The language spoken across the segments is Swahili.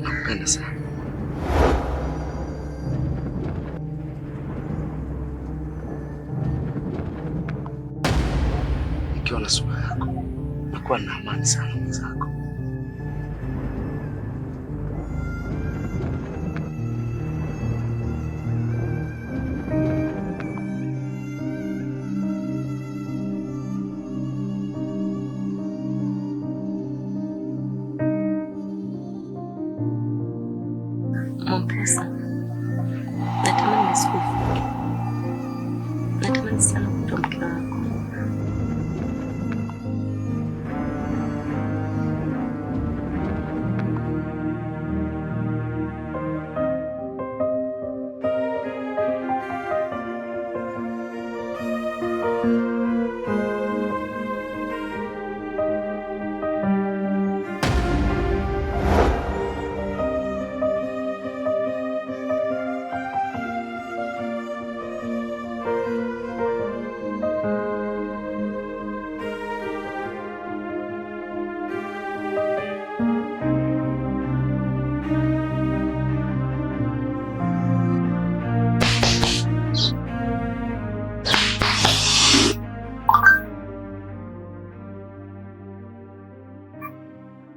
Nakupenda sana. Nikiwa na sura yako nakuwa na amani sana mwenzako. Mamposa, natamani nisikufe. Natamani sana kutoa mke wako.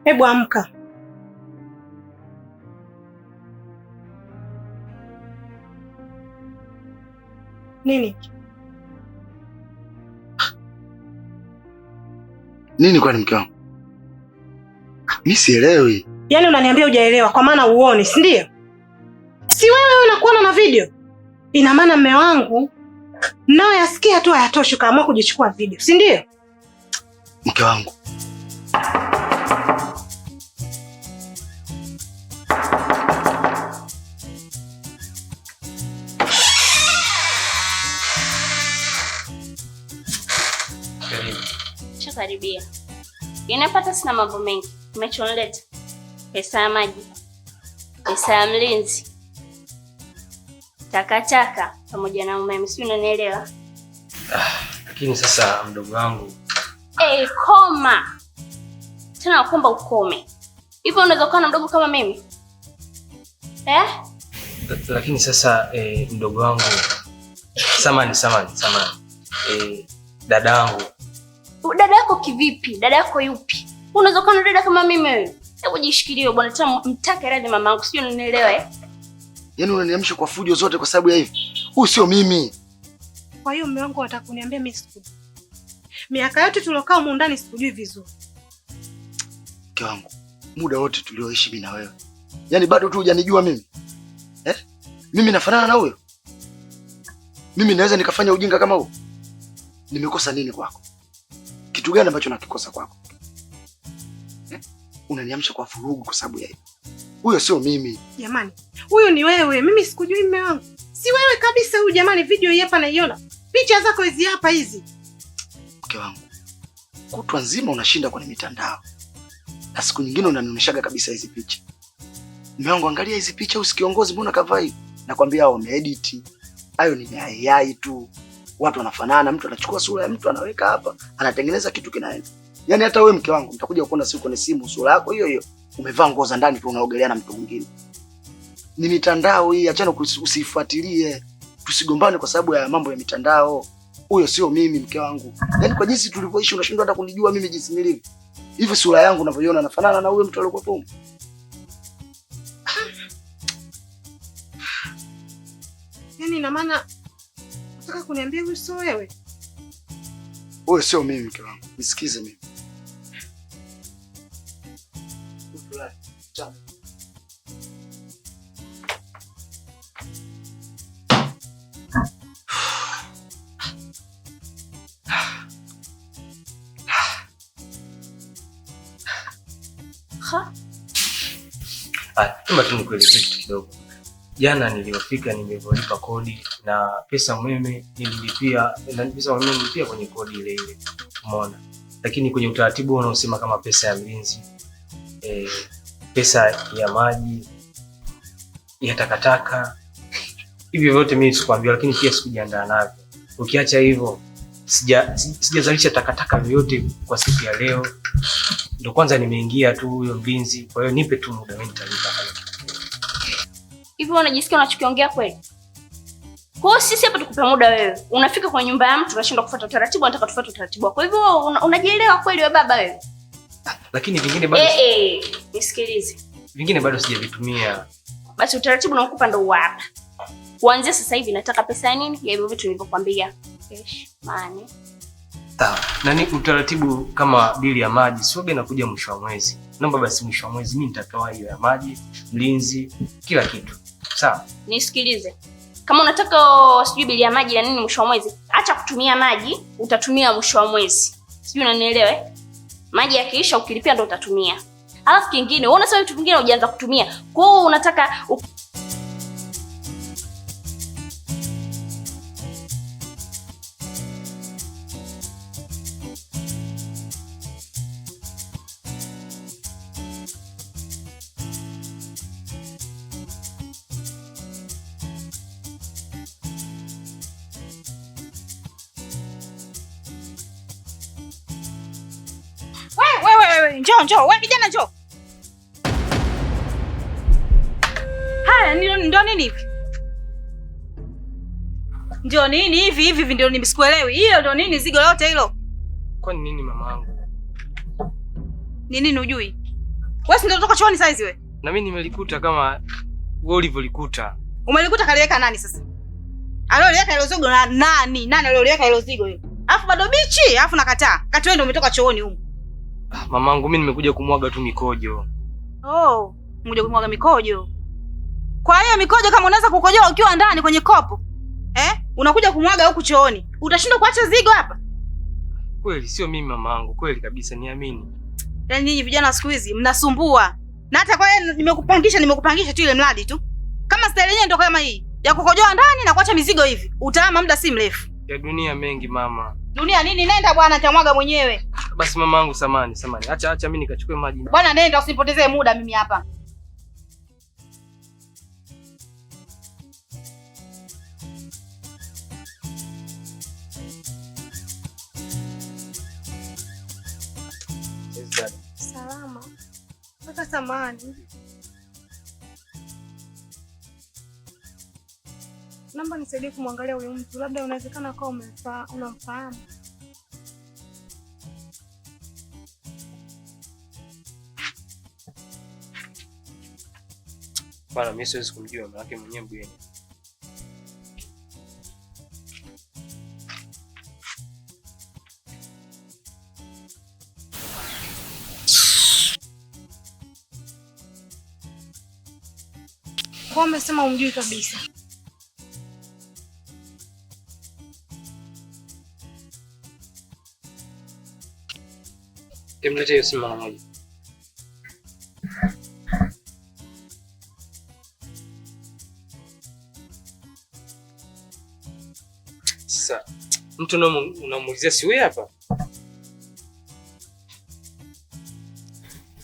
Hebu amka. Nini? Nini kwani mke wangu? Mimi sielewi. Yaani unaniambia hujaelewa kwa maana uone, si ndio? Si wewe unakuona na video. Ina maana mume wangu nao yasikia tu hayatoshi kaamua kujichukua video, si ndio? Mke wangu. Karibia. Inapata sina mambo mengi. Umechonleta pesa ya maji, pesa ya mlinzi, takataka pamoja na umeme, si unanielewa? Lakini sasa mdogo wangu. Koma. Tena nakuomba ukome. Hivyo unaweza kuwa na mdogo kama mimi? Lakini sasa mdogo wangu. Samani. Dada yangu. Dada yako kivipi? Dada yako yupi? Unaweza kuwa na dada kama mimi wewe? Hebu jishikilie bwana, tena mtake radhi mamangu, sio unanielewa Yaani unaniamsha kwa fujo zote kwa sababu ya hivi. Huyu sio mimi. Kwa hiyo mume wangu anataka kuniambia mimi sikujui. Miaka yote tulokaa humu ndani sikujui vizuri. Mke wangu, muda wote tulioishi mimi na wewe. Yaani bado tu hujanijua mimi. Mimi nafanana na huyo? Mimi naweza nikafanya ujinga kama huo? Nimekosa nini kwako? Kitu gani ambacho nakikosa kwako? Unaniamsha kwa furugu kwa sababu ya hiyo. Huyo sio mimi. Jamani, huyu ni wewe. Mimi sikujui mume wangu. Si wewe kabisa huyu jamani, video hii hapa naiona. Picha zako hizi hapa hizi. Mke wangu, kutwa nzima unashinda kwenye mitandao. Na siku nyingine unanionyeshaga kabisa hizi picha. Mume wangu, angalia hizi picha, usikiongozi mbona kavaa hivi? Nakwambia wameedit. Hayo ni AI tu. Watu wanafanana, mtu anachukua sura ya mtu anaweka hapa, anatengeneza kitu kinaenda. Yaani hata wewe mke wangu mtakuja kuona siku kwenye simu sura yako hiyo hiyo, umevaa nguo za ndani tu unaogelea na mtu mwingine. Ni mitandao hii, achana usifuatilie. Tusigombane kwa sababu ya mambo ya mitandao. Huyo sio mimi mke wangu. Yaani kwa jinsi tulivyoishi unashindwa hata kunijua mimi jinsi nilivyo. Hivi sura yangu unavyoiona nafanana na huyo mtu aliyokuwa tu. Yaani ina maana unataka kuniambia huyu sio wewe? Huyo sio mimi mke wangu. Nisikize mimi. Kama tu nikuelezea kitu kidogo. Jana niliyofika nimelipa kodi na pesa umeme nililipia, na pesa umeme nilipia kwenye kodi ile ile. Umeona? Lakini kwenye utaratibu unaosema kama pesa ya mlinzi, pesa ya maji, ya takataka, hivyo vyote mimi sikuambia, lakini pia sikujiandaa navyo. Ukiacha hivyo, sijazalisha takataka yoyote kwa siku ya leo. Ndio kwanza nimeingia tu huyo mlinzi. Kwa hiyo nipe tu muda, mimi nitalipa. Hivi unajisikia unachokiongea kweli? Kwa hiyo sisi hapa tukupe muda, wewe unafika kwa nyumba ya mtu unashindwa kufuata utaratibu, unataka tufuate utaratibu. Kwa hivyo unajielewa kweli wewe baba wewe? Lakini vingine bado nisikilize. Vingine bado sijavitumia. Basi utaratibu nakupa ndo hapa. Kuanzia sasa hivi nataka pesa ya nini? Ya hivyo vitu nilivyokuambia. Cash money. Sawa. Nani utaratibu kama bili ya maji sio inakuja mwisho wa mwezi. Naomba basi mwisho wa mwezi mimi nitatoa hiyo ya maji, mlinzi, kila kitu. Sawa? Nisikilize. Kama unataka sijui bili ya maji na nini mwisho wa mwezi, acha kutumia maji, utatumia mwisho wa mwezi. Sijui unanielewa eh? Maji yakiisha ukilipia ndo utatumia. Alafu kingine, unaona sasa vitu vingine hujaanza kutumia. Kwa hiyo unataka Wewe njoo, wewe kijana njoo. Haya ndio nini hivi? Ndio nini hivi ndio nimesikuelewi. Hiyo ndio nini zigo lote hilo? Kwa nini mamangu? Nini unajui? Wewe si ndio kutoka chooni saizi wewe? Na mimi nimelikuta kama wewe ulivyolikuta. Umelikuta kaliweka nani sasa? Alioweka hilo zigo na nani? Nani alioweka hilo zigo hilo? Alafu bado bichi, alafu nakataa. Kati wewe ndio umetoka chooni huko. Mamangu mimi nimekuja kumwaga tu mikojo. Oh, umekuja kumwaga mikojo. Kwa hiyo mikojo kama unaweza kukojoa ukiwa ndani kwenye kopo. Unakuja kumwaga huku chooni. Utashindwa kuacha zigo hapa? Kweli sio mimi mamangu, kweli kabisa niamini. Yaani nyinyi vijana siku hizi mnasumbua. Na hata kwa hiyo nimekupangisha tu ile mradi tu. Kama style yenyewe ndio kama hii, ya kukojoa ndani na kuacha mizigo hivi. Utaama muda si mrefu. Ya dunia mengi mama. Dunia nini? Nenda bwana, nitamwaga mwenyewe. Basi mamangu samani. Acha mimi nikachukue maji. Bwana nenda, usipotezee muda mimi hapa. Salama. Pata samani. Naomba nisaidie kumwangalia huyu mtu. Labda unawezekana kwa unamfahamu. Bwana mimi siwezi kumjua maana yake mwenyewe bweni. Kwa umesema umjui kabisa. Emlete hiyo simu mara moja. Sasa mtu unamuulizia si wewe hapa?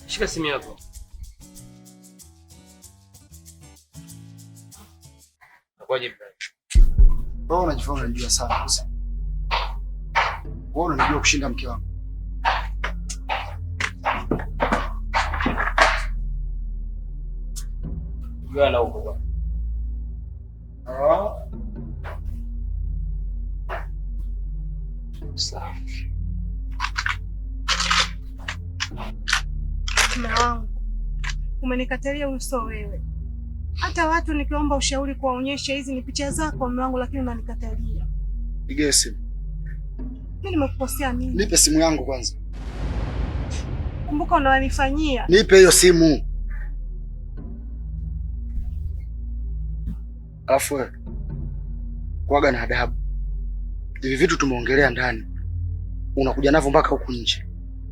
Shika simu yako. Nakwaje brother? Wewe unajifanya unajua sana. Wewe unajua kushinda mke wangu. Gana huko bwana. Safi. Mume wangu, umenikatalia uso wewe. Hata watu nikiomba ushauri kuwaonyesha hizi ni picha zako mume wangu, lakini unanikatalia. Pigie simu. Mimi nimekukosea nini? Nipe simu yangu kwanza. Kumbuka unanifanyia. Nipe hiyo simu. Alafu wewe kuaga na adabu. Hivi vitu tumeongelea ndani, unakuja navyo mpaka huku nje.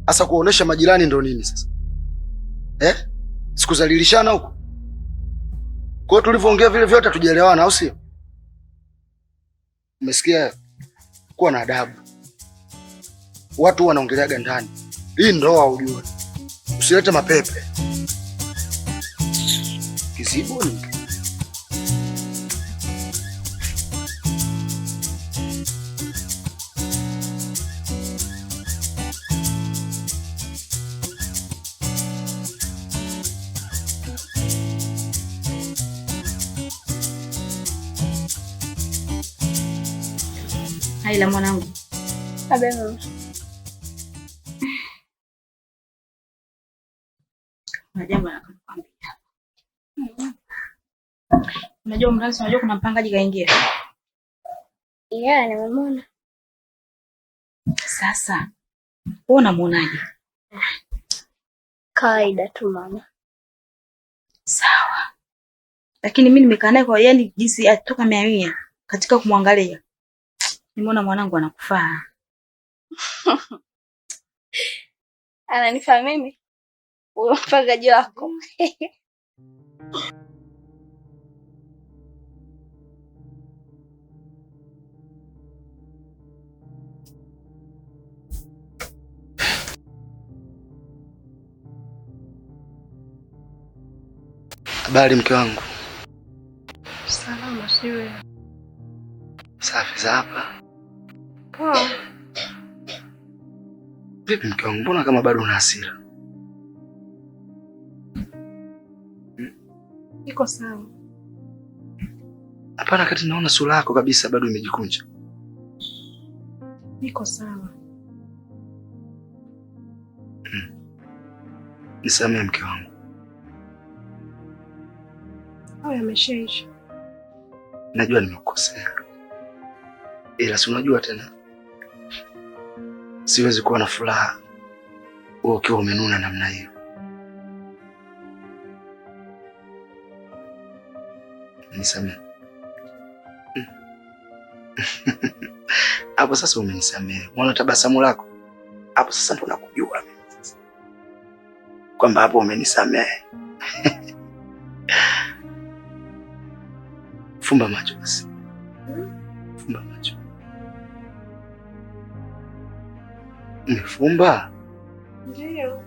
Sasa kuonesha majirani ndo nini sasa? Sikuzalilishana huko. Kwa hiyo tulivyoongea vile vyote tujielewana, au sio? Umesikia? Kuwa na adabu. Watu wanaongeleaga ndani. Hii ndoa ujue. Usilete mapepe. Kizibo ni Haila mwanangu. Abe mama. Kuna jambo nataka kukwambia. Unajua mrazi, unajua kuna mpangaji kaingia. Yeah, nimemwona. Sasa wewe unamuonaje? Kawaida tu mama. Sawa. Lakini mimi nimekaa naye kwa yani jinsi atoka miamia katika kumwangalia. Nimeona mwanangu anakufaa. Ananifaa mimi? Huyo mpangaji wako. Habari mke wangu. Salama, siwe. Safi za hapa. Poa. Vipi mke wangu, mbona kama bado una hasira? Niko sawa. Hapana, kati naona sura yako kabisa bado imejikunja. Niko sawa. Nisamehe mke wangu. Au yameshaisha. Najua nimekukosea. Ila si unajua tena, siwezi kuwa na furaha wewe ukiwa umenuna namna hiyo. Nisamehe. Hapo sasa umenisamehe. Unaona tabasamu lako? Hapo sasa ndo nakujua mimi sasa kwamba hapo umenisamehe. Fumba macho basi. Fumba macho. Umefumba? Ndio.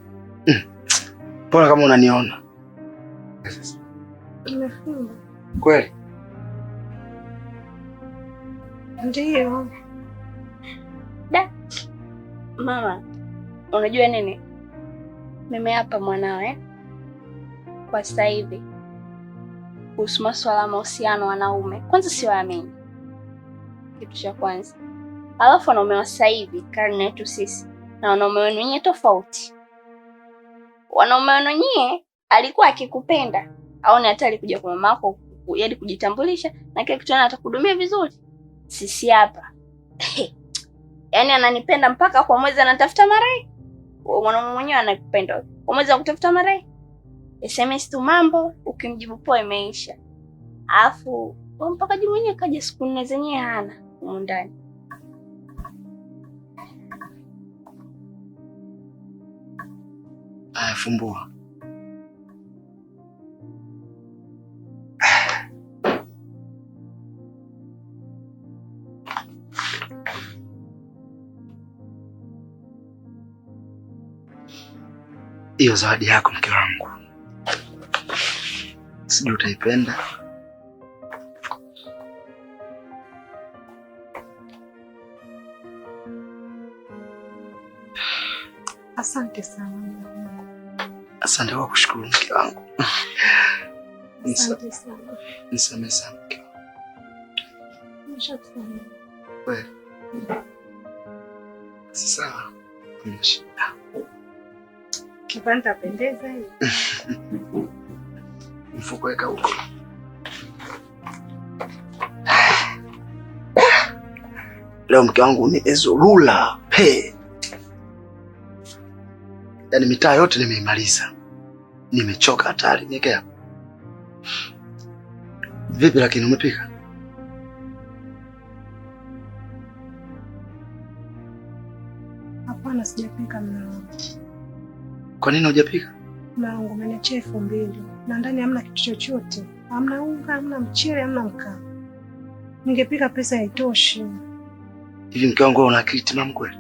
Mbona kama unaniona? Nimefumba. Kweli? Ndio. Mama, unajua nini? Mimi hapa mwanawe kwa sasa hivi kuhusu masuala ya mahusiano wanaume. Kwanza siwaamini. Kitu cha kwanza. Alafu wanaume wa sasa hivi karne yetu sisi na wanaume wenu wenyewe tofauti. Wanaume wenu wenyewe alikuwa akikupenda aone hata alikuja kwa mamako yaani kujitambulisha na kile kitu atakudumia vizuri. Sisi hapa yaani ananipenda mpaka kwa mwezi anatafuta marai. Mwanaume mwenyewe anakupenda. Kwa mwezi anakutafuta marai. SMS tu mambo, ukimjibu poa imeisha. Alafu mpaka jibu mwenyewe kaja siku 4 zenyewe hana huko ndani. Fumbua. Hiyo zawadi yako mke wangu. Sijui utaipenda. Asante sana. Asante kwa kushukuru mke wangu. Asante sana. Nisamehe sana mke wangu. Nishakusamehe. Wewe. Sawa. Nimeshika. Kipanda pendeza hivi. Mfuko weka huko. Leo mke wangu ni ezurula. He. Yaani mitaa yote nimeimaliza. Nimechoka hatari. Nyekea. Vipi lakini umepika? Hapana, sijapika mwanangu. Kwa nini hujapika? Mwanangu ameniachia 2000 na ndani hamna kitu chochote. Hamna unga, hamna mchele, hamna mkaa. Ningepika pesa haitoshi. Hivi mke wangu una akili timamu kweli?